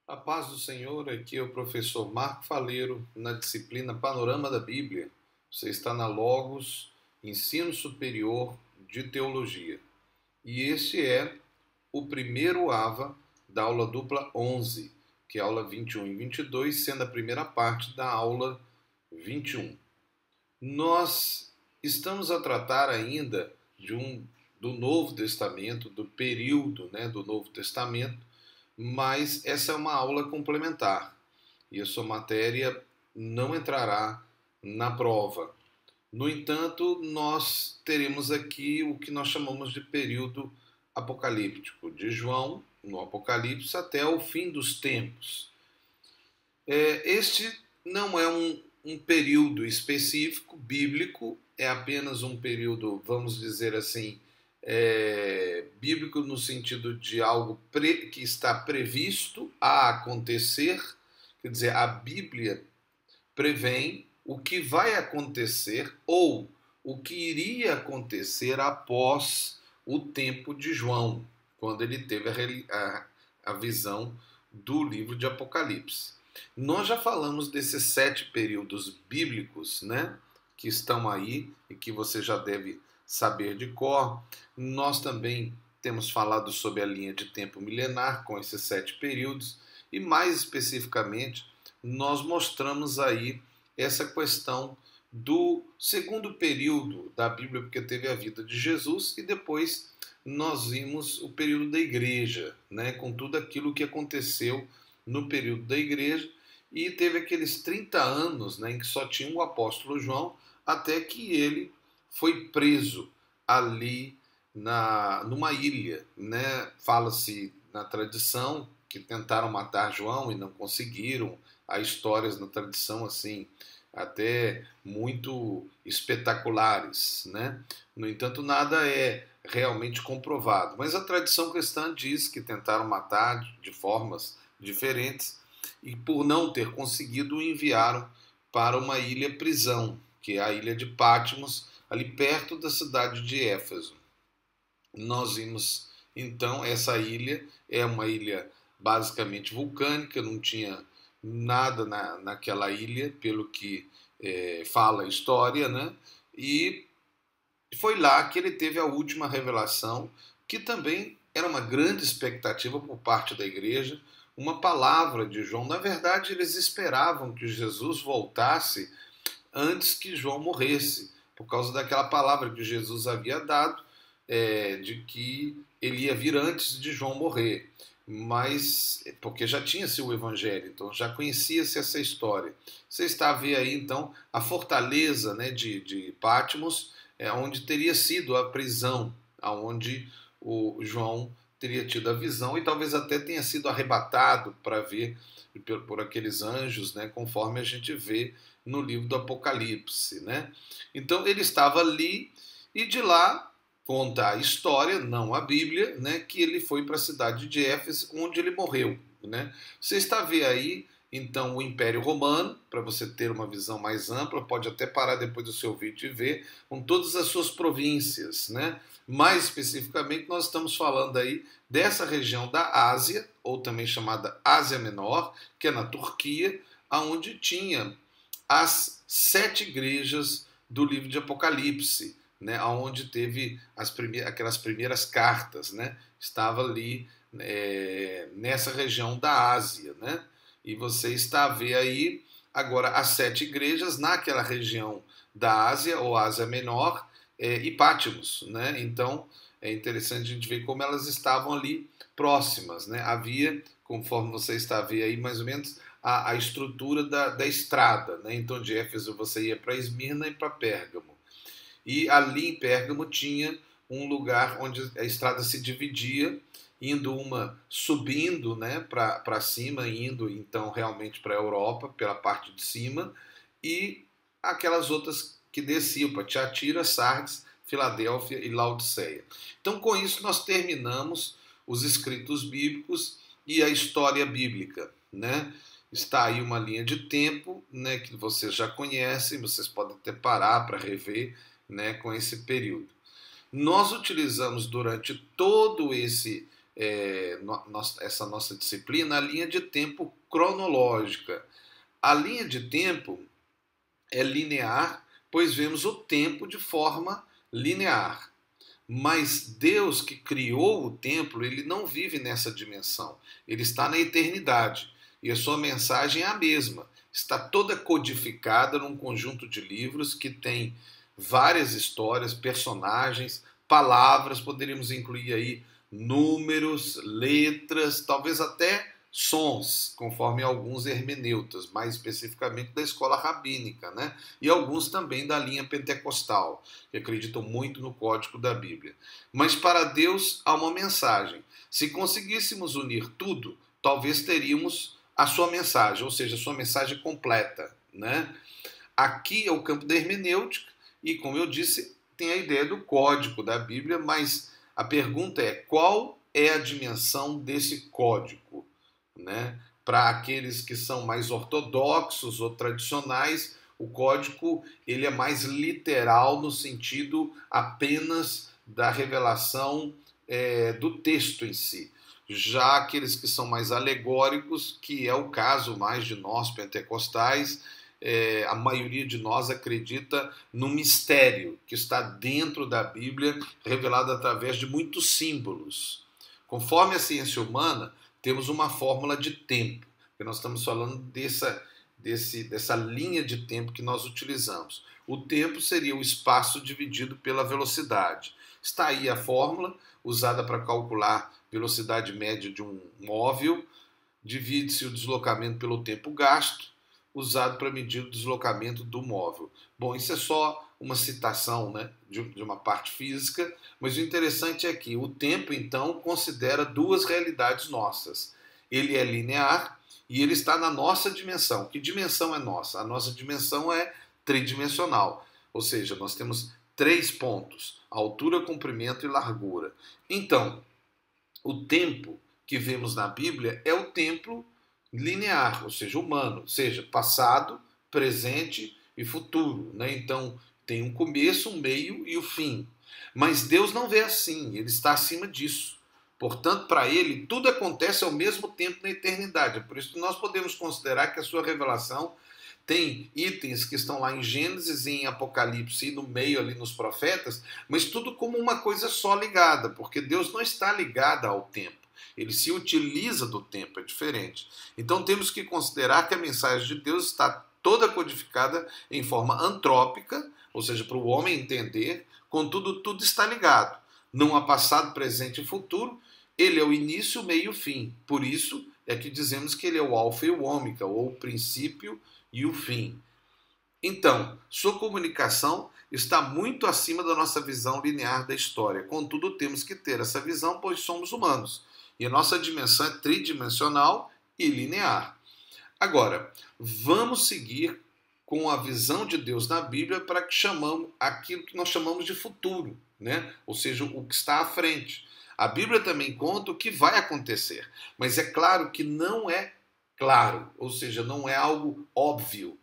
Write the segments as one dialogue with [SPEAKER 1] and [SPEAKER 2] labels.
[SPEAKER 1] A paz do Senhor, aqui é o professor Marco Faleiro, na disciplina Panorama da Bíblia. Você está na Logos, Ensino Superior de Teologia. E este é o primeiro AVA da aula dupla 11, que é a aula 21 e 22, sendo a primeira parte da aula 21. Nós estamos a tratar ainda do Novo Testamento, do período do Novo Testamento, mas essa é uma aula complementar e a sua matéria não entrará na prova. No entanto, nós teremos aqui o que nós chamamos de período apocalíptico, de João, no Apocalipse, até o fim dos tempos. Este não é um período específico, bíblico, é apenas um período, vamos dizer assim, bíblico no sentido de algo que está previsto a acontecer, quer dizer, a Bíblia prevém o que vai acontecer ou o que iria acontecer após o tempo de João, quando ele teve a visão do livro de Apocalipse. Nós já falamos desses 7 períodos bíblicos, que estão aí e que você já deve saber de cor. Nós também temos falado sobre a linha de tempo milenar com esses 7 períodos e mais especificamente nós mostramos aí essa questão do segundo período da Bíblia, porque teve a vida de Jesus e depois nós vimos o período da igreja, com tudo aquilo que aconteceu no período da igreja, e teve aqueles 30 anos em que só tinha o apóstolo João, até que ele foi preso ali numa ilha. Fala-se na tradição que tentaram matar João e não conseguiram. Há histórias na tradição assim, até muito espetaculares. No entanto, nada é realmente comprovado. Mas a tradição cristã diz que tentaram matar de formas diferentes e, por não ter conseguido, o enviaram para uma ilha-prisão, que é a ilha de Patmos, ali perto da cidade de Éfeso. Nós vimos, então, essa ilha é uma ilha basicamente vulcânica, não tinha nada naquela ilha, pelo que fala a história, e foi lá que ele teve a última revelação, que também era uma grande expectativa por parte da igreja, uma palavra de João. Na verdade, eles esperavam que Jesus voltasse antes que João morresse, por causa daquela palavra que Jesus havia dado, de que ele ia vir antes de João morrer. Mas, porque já tinha-se o Evangelho, então já conhecia-se essa história. Você está a ver aí, então, a fortaleza de Patmos, onde teria sido a prisão, onde o João teria tido a visão e talvez até tenha sido arrebatado para ver por aqueles anjos, conforme a gente vê no livro do Apocalipse. Então ele estava ali e de lá conta a história, não a Bíblia, que ele foi para a cidade de Éfeso, onde ele morreu. Você está a ver aí, então, o Império Romano, para você ter uma visão mais ampla, pode até parar depois do seu vídeo e ver, com todas as suas províncias. Mais especificamente, nós estamos falando aí dessa região da Ásia, ou também chamada Ásia Menor, que é na Turquia, onde tinha as 7 igrejas do livro de Apocalipse, onde teve aquelas primeiras cartas, estava ali nessa região da Ásia, e você está a ver aí agora as 7 igrejas naquela região da Ásia, ou Ásia Menor, e Patmos. Então é interessante a gente ver como elas estavam ali próximas. Havia, conforme você está a ver aí, mais ou menos a estrutura da estrada. Então de Éfeso você ia para Esmirna e para Pérgamo. E ali em Pérgamo tinha um lugar onde a estrada se dividia, indo uma subindo para cima, indo então realmente para a Europa, pela parte de cima, e aquelas outras que desciam para Tiatira, Sardes, Filadélfia e Laodiceia. Então, com isso, nós terminamos os escritos bíblicos e a história bíblica. Está aí uma linha de tempo que vocês já conhecem, vocês podem até parar para rever com esse período. Nós utilizamos durante todo esse essa nossa disciplina, a linha de tempo cronológica. A linha de tempo é linear, pois vemos o tempo de forma linear. Mas Deus que criou o templo, ele não vive nessa dimensão. Ele está na eternidade. E a sua mensagem é a mesma. Está toda codificada num conjunto de livros que tem várias histórias, personagens, palavras, poderíamos incluir aí números, letras, talvez até sons, conforme alguns hermeneutas, mais especificamente da escola rabínica, né? E alguns também da linha pentecostal, que acreditam muito no código da Bíblia. Mas para Deus há uma mensagem. Se conseguíssemos unir tudo, talvez teríamos a sua mensagem, ou seja, a sua mensagem completa, né? Aqui é o campo da hermenêutica e, como eu disse, tem a ideia do código da Bíblia, mas a pergunta é: qual é a dimensão desse código? Né? Para aqueles que são mais ortodoxos ou tradicionais, o código ele é mais literal no sentido apenas da revelação do texto em si. Já aqueles que são mais alegóricos, que é o caso mais de nós pentecostais, a maioria de nós acredita no mistério que está dentro da Bíblia, revelado através de muitos símbolos. Conforme a ciência humana, temos uma fórmula de tempo, que nós estamos falando dessa linha de tempo que nós utilizamos. O tempo seria o espaço dividido pela velocidade. Está aí a fórmula usada para calcular velocidade média de um móvel, divide-se o deslocamento pelo tempo gasto, usado para medir o deslocamento do móvel. Bom, isso é só uma citação, né, de uma parte física, mas o interessante é que o tempo, então, considera duas realidades nossas. Ele é linear e ele está na nossa dimensão. Que dimensão é nossa? A nossa dimensão é tridimensional, ou seja, nós temos 3 pontos: altura, comprimento e largura. Então, o tempo que vemos na Bíblia é o tempo linear, ou seja, humano, seja passado, presente e futuro, né? Então, tem um começo, um meio e o fim. Mas Deus não vê assim, ele está acima disso. Portanto, para ele, tudo acontece ao mesmo tempo na eternidade. Por isso que nós podemos considerar que a sua revelação tem itens que estão lá em Gênesis e em Apocalipse e no meio ali nos profetas, mas tudo como uma coisa só ligada, porque Deus não está ligado ao tempo. Ele se utiliza do tempo, é diferente. Então temos que considerar que a mensagem de Deus está toda codificada em forma antrópica, ou seja, para o homem entender, contudo tudo está ligado. Não há passado, presente e futuro, ele é o início, o meio e o fim. Por isso é que dizemos que ele é o alfa e o ômega, ou o princípio e o fim. Então, sua comunicação está muito acima da nossa visão linear da história. Contudo, temos que ter essa visão, pois somos humanos. E a nossa dimensão é tridimensional e linear. Agora, vamos seguir com a visão de Deus na Bíblia para que chamamos aquilo que nós chamamos de futuro, né? Ou seja, o que está à frente. A Bíblia também conta o que vai acontecer, mas é claro que não é claro, ou seja, não é algo óbvio.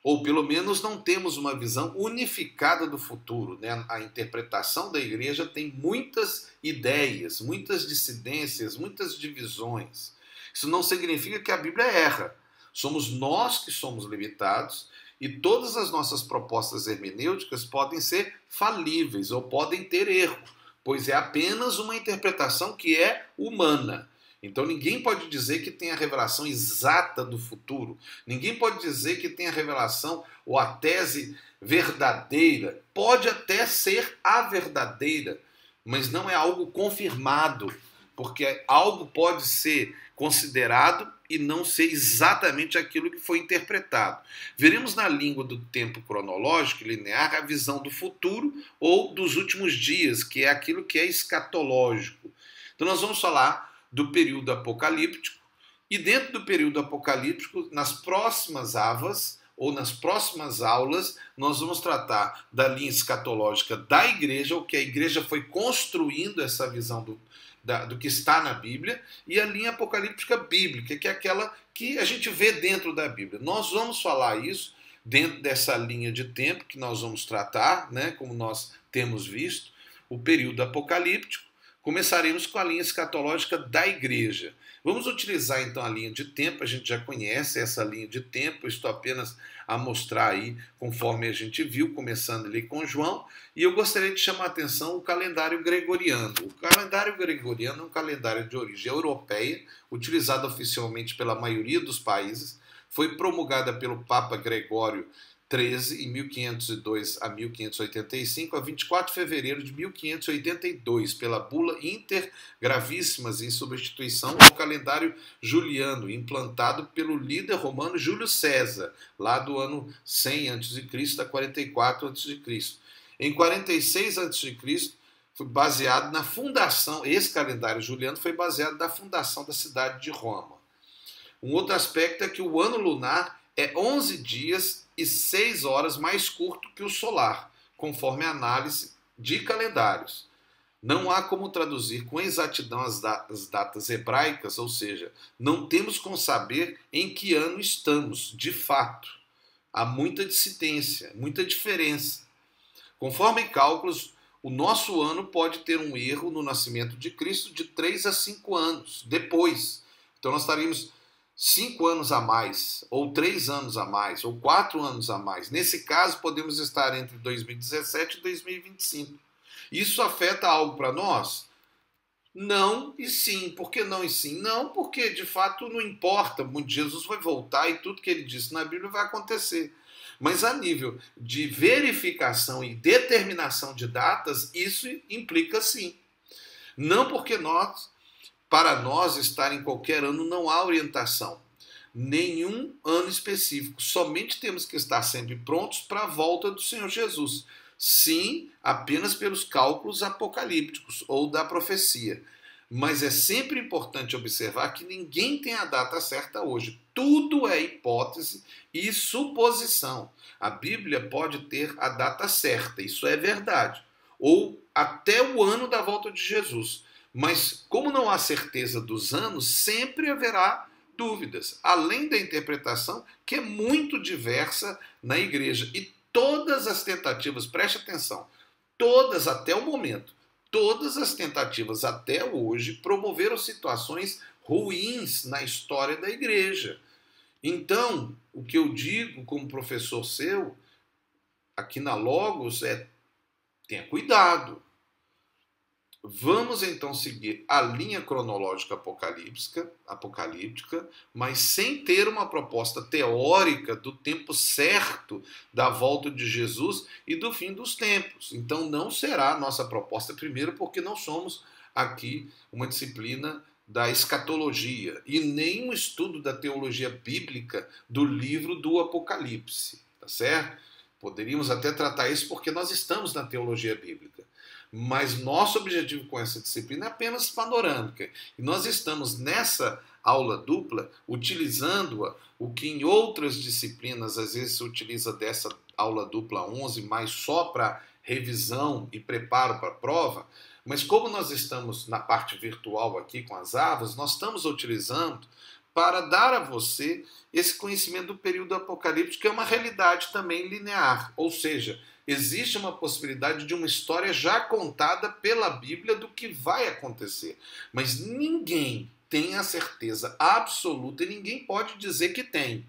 [SPEAKER 1] Ou pelo menos não temos uma visão unificada do futuro, né? A interpretação da igreja tem muitas ideias, muitas dissidências, muitas divisões. Isso não significa que a Bíblia erra. Somos nós que somos limitados e todas as nossas propostas hermenêuticas podem ser falíveis ou podem ter erro, pois é apenas uma interpretação que é humana. Então ninguém pode dizer que tem a revelação exata do futuro. Ninguém pode dizer que tem a revelação ou a tese verdadeira. Pode até ser a verdadeira, mas não é algo confirmado, porque algo pode ser considerado e não ser exatamente aquilo que foi interpretado. Veremos na língua do tempo cronológico linear a visão do futuro ou dos últimos dias, que é aquilo que é escatológico. Então nós vamos falar do período apocalíptico, e dentro do período apocalíptico, nas próximas avas ou nas próximas aulas, nós vamos tratar da linha escatológica da igreja, o que a igreja foi construindo essa visão do que está na Bíblia, e a linha apocalíptica bíblica, que é aquela que a gente vê dentro da Bíblia. Nós vamos falar isso dentro dessa linha de tempo que nós vamos tratar, né, como nós temos visto, o período apocalíptico, começaremos com a linha escatológica da igreja. Vamos utilizar então a linha de tempo, a gente já conhece essa linha de tempo, estou apenas a mostrar aí, conforme a gente viu, começando ali com João, e eu gostaria de chamar a atenção o calendário gregoriano. O calendário gregoriano é um calendário de origem europeia, utilizado oficialmente pela maioria dos países, foi promulgada pelo Papa Gregório XIII, em 1502 a 1585, a 24 de fevereiro de 1582, pela bula Inter Gravíssimas, em substituição ao calendário juliano, implantado pelo líder romano Júlio César, lá do ano 100 a.C. a 44 a.C. Em 46 a.C., foi baseado na fundação, esse calendário juliano foi baseado na fundação da cidade de Roma. Um outro aspecto é que o ano lunar é 11 dias e 6 horas mais curto que o solar, conforme a análise de calendários. Não há como traduzir com exatidão as datas hebraicas, ou seja, não temos como saber em que ano estamos, de fato. Há muita dissidência, muita diferença. Conforme cálculos, o nosso ano pode ter um erro no nascimento de Cristo de 3 a 5 anos depois. Então nós estaríamos 5 anos a mais, ou 3 anos a mais, ou 4 anos a mais. Nesse caso, podemos estar entre 2017 e 2025. Isso afeta algo para nós? Não e sim. Por que não e sim? Não, porque de fato não importa. Jesus vai voltar e tudo que ele disse na Bíblia vai acontecer. Mas a nível de verificação e determinação de datas, isso implica sim. Não porque para nós estar em qualquer ano não há orientação. Nenhum ano específico. Somente temos que estar sempre prontos para a volta do Senhor Jesus. Sim, apenas pelos cálculos apocalípticos ou da profecia. Mas é sempre importante observar que ninguém tem a data certa hoje. Tudo é hipótese e suposição. A Bíblia pode ter a data certa, isso é verdade. Ou até o ano da volta de Jesus. Mas como não há certeza dos anos, sempre haverá dúvidas. Além da interpretação, que é muito diversa na igreja. E todas as tentativas, preste atenção, todas até o momento, todas as tentativas até hoje promoveram situações ruins na história da igreja. Então, o que eu digo como professor seu, aqui na Logos, é: tenha cuidado. Vamos então seguir a linha cronológica apocalíptica, mas sem ter uma proposta teórica do tempo certo da volta de Jesus e do fim dos tempos. Então não será a nossa proposta, primeiro porque não somos aqui uma disciplina da escatologia e nem um estudo da teologia bíblica do livro do Apocalipse, tá certo? Poderíamos até tratar isso porque nós estamos na teologia bíblica. Mas nosso objetivo com essa disciplina é apenas panorâmica. E nós estamos nessa aula dupla utilizando-a, o que em outras disciplinas às vezes se utiliza dessa aula dupla 11, mas só para revisão e preparo para a prova. Mas como nós estamos na parte virtual aqui com as avas, nós estamos utilizando para dar a você esse conhecimento do período apocalíptico, que é uma realidade também linear, ou seja, existe uma possibilidade de uma história já contada pela Bíblia do que vai acontecer. Mas ninguém tem a certeza absoluta, e ninguém pode dizer que tem,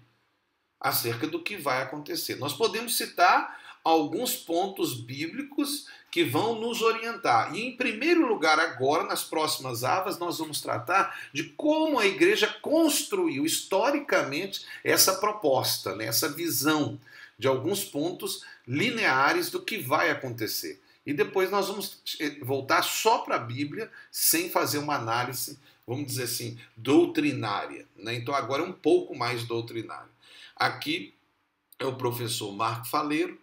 [SPEAKER 1] acerca do que vai acontecer. Nós podemos citar alguns pontos bíblicos que vão nos orientar. E, em primeiro lugar, agora, nas próximas avas, nós vamos tratar de como a igreja construiu historicamente essa proposta, né, essa visão de alguns pontos lineares do que vai acontecer. E depois nós vamos voltar só para a Bíblia, sem fazer uma análise, vamos dizer assim, doutrinária, né? Então agora é um pouco mais doutrinário. Aqui é o professor Marco Faleiro,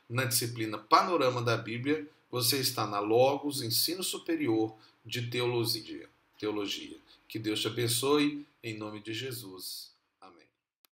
[SPEAKER 1] na disciplina Panorama da Bíblia. Você está na Logos, Ensino Superior de Teologia. Que Deus te abençoe, em nome de Jesus.